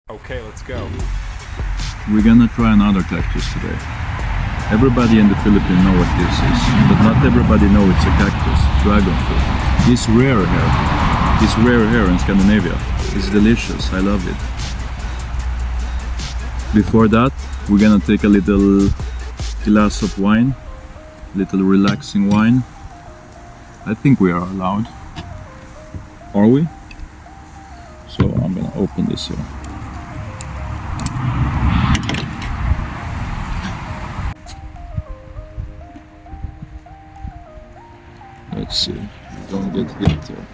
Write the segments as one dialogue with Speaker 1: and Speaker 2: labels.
Speaker 1: Okay, let's go.
Speaker 2: We're gonna try another cactus today. Everybody in the Philippines know what this is, but not everybody know it's a cactus, dragon fruit. It's rare here. It's rare here in Scandinavia. It's delicious, I love it. Before that, we're gonna take a little glass of wine, little relaxing wine. I think we are allowed. Are we? So I'm gonna open this here. Let's see, don't get hit here.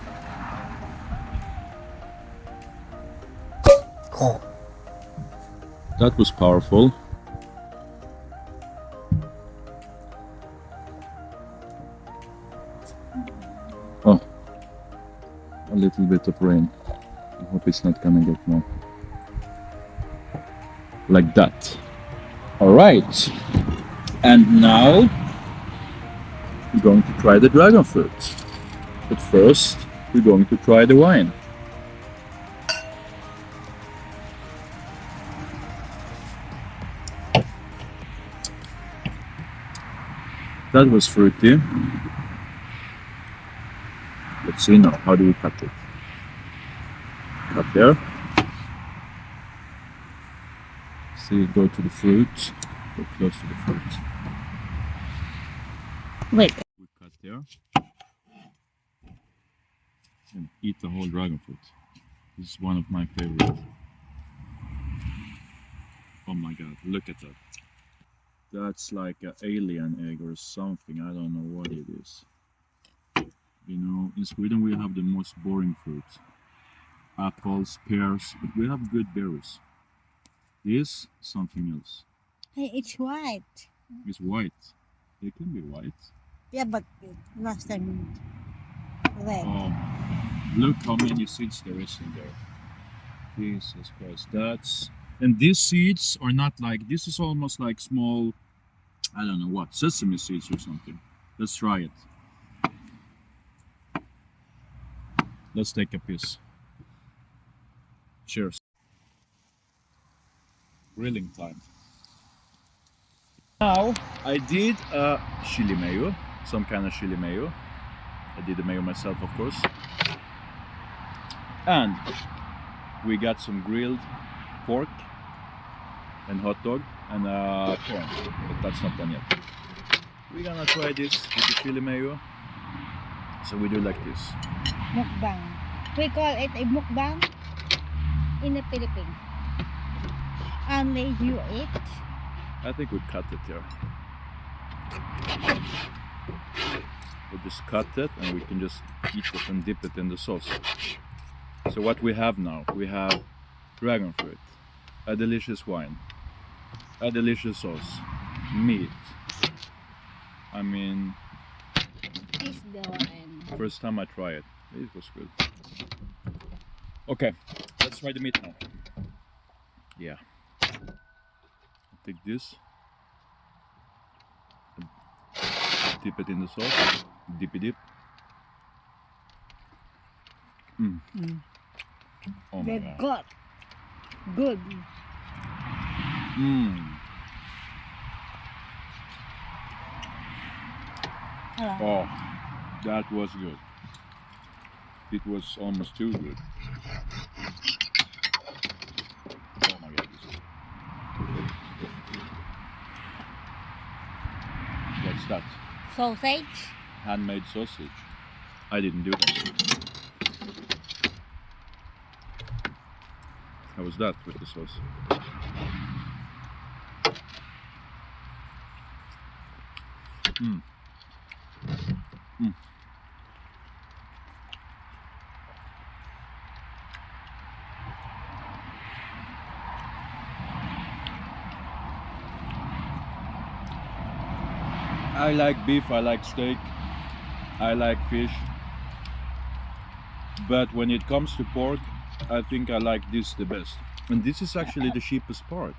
Speaker 2: That was powerful. Oh, a little bit of rain. I hope it's not gonna get more. Like that. Alright. And now we're going to try the dragon fruit. But first, we're going to try the wine. That was fruity. Let's see now, how do we cut it? Cut there. See, go to the fruit. Go close to the fruit.
Speaker 3: Wait.
Speaker 2: We cut there. And eat the whole dragon fruit. This is one of my favorites. Oh my god, look at that. That's like an alien egg or something. I don't know what it is. You know, in Sweden we have the most boring fruits. Apples, pears, but we have good berries. This, something else.
Speaker 3: Hey, it's white.
Speaker 2: It's white. It can be white.
Speaker 3: Yeah, but last time red.
Speaker 2: Oh, look how many seeds there is in there. Jesus Christ, that's... And these seeds are not like... This is almost like small, I don't know what, sesame seeds or something. Let's try it. Let's take a piece. Cheers. Grilling time. Now, I did a chili mayo, some kind of chili mayo. I did the mayo myself, of course. And we got some grilled pork and hot dog and corn, but that's not done yet. We're gonna try this with the chili mayo. So we do like this.
Speaker 3: Mukbang. We call it a mukbang in the Philippines. Only you eat.
Speaker 2: I think we cut it here. We'll just cut it and we can just eat it and dip it in the sauce. So what we have now, we have dragon fruit, a delicious wine, a delicious sauce, meat. I mean,
Speaker 3: It's the one.
Speaker 2: first time I try it, it was good. Okay, let's try the meat now. Yeah. Take this, dip it in the sauce, dippy dip. Oh my
Speaker 3: They're
Speaker 2: god.
Speaker 3: good. Hello.
Speaker 2: Oh, that was good. It was almost too good. Oh my god. What's that?
Speaker 3: Sausage.
Speaker 2: Handmade sausage. I didn't do that. How was that with the sauce? I like beef, I like steak, I like fish. But when it comes to pork, I think I like this the best. And this is actually the cheapest part.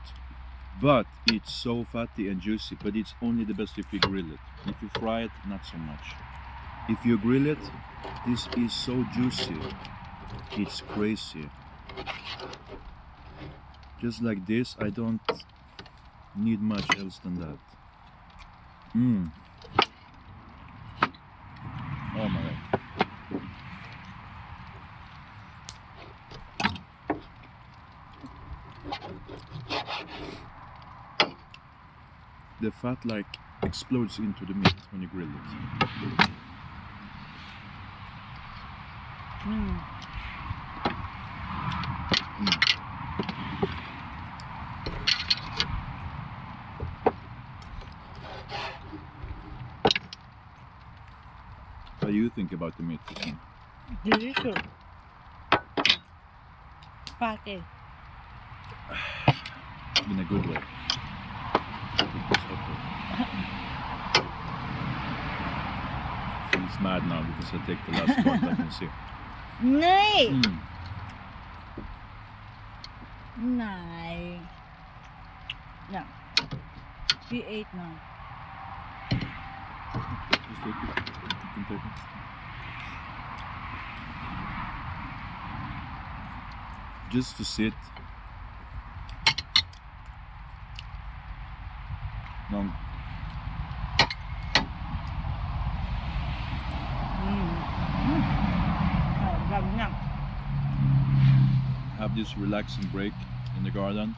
Speaker 2: But it's so fatty and juicy, but it's only the best if you grill it. If you fry it, not so much. If you grill it, this is so juicy. It's crazy. Just like this, I don't need much else than that. Mmm. Oh my god. The fat like explodes into the meat when you grill it.
Speaker 3: Mm.
Speaker 2: What do you think about the meat?
Speaker 3: Delicious. Fatty.
Speaker 2: In a good way. He's mad now because I take the last part I can see.
Speaker 3: Nay!
Speaker 2: Mm.
Speaker 3: Nay. No. We ate now.
Speaker 2: Just take it. You can take it. Just to sit. No. Have this relaxing break in the garden.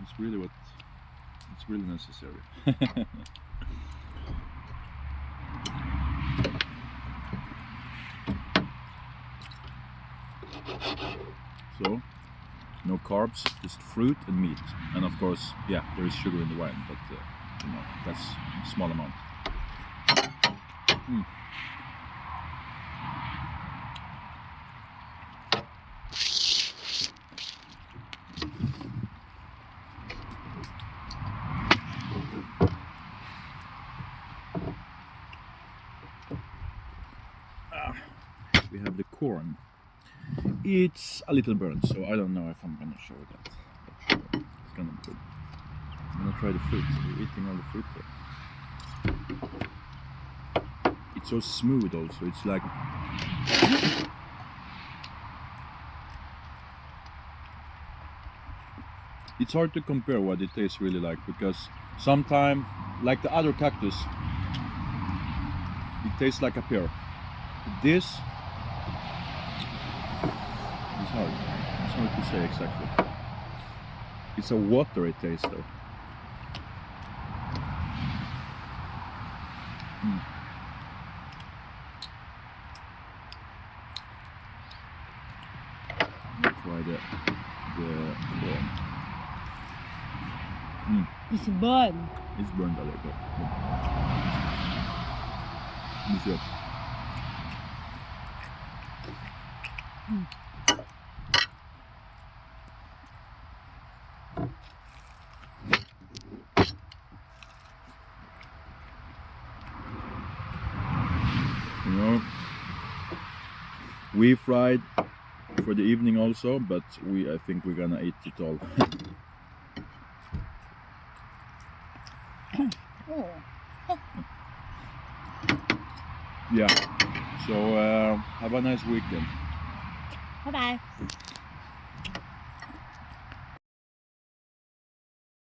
Speaker 2: It's really what it's really necessary. So no carbs, just fruit and meat, and of course, yeah, there is sugar in the wine, but you know, that's a small amount. Mm. We have the corn. It's a little burnt, so I don't know if I'm gonna show that. But, it's gonna be good. I'm gonna try the fruit. We're eating all the fruit there. It's so smooth also. It's like it's hard to compare what it tastes really like, because sometimes, like the other cactus, it tastes like a pear. This it's hard. It's hard to say exactly. It's a watery taste though. Mm. Try the corn. Mm.
Speaker 3: It's burn.
Speaker 2: It's burned a little bit. It's good. You know, we fried for the evening also, but I think we're gonna eat it all.
Speaker 3: Oh.
Speaker 2: Yeah. So have a nice weekend.
Speaker 3: Bye bye.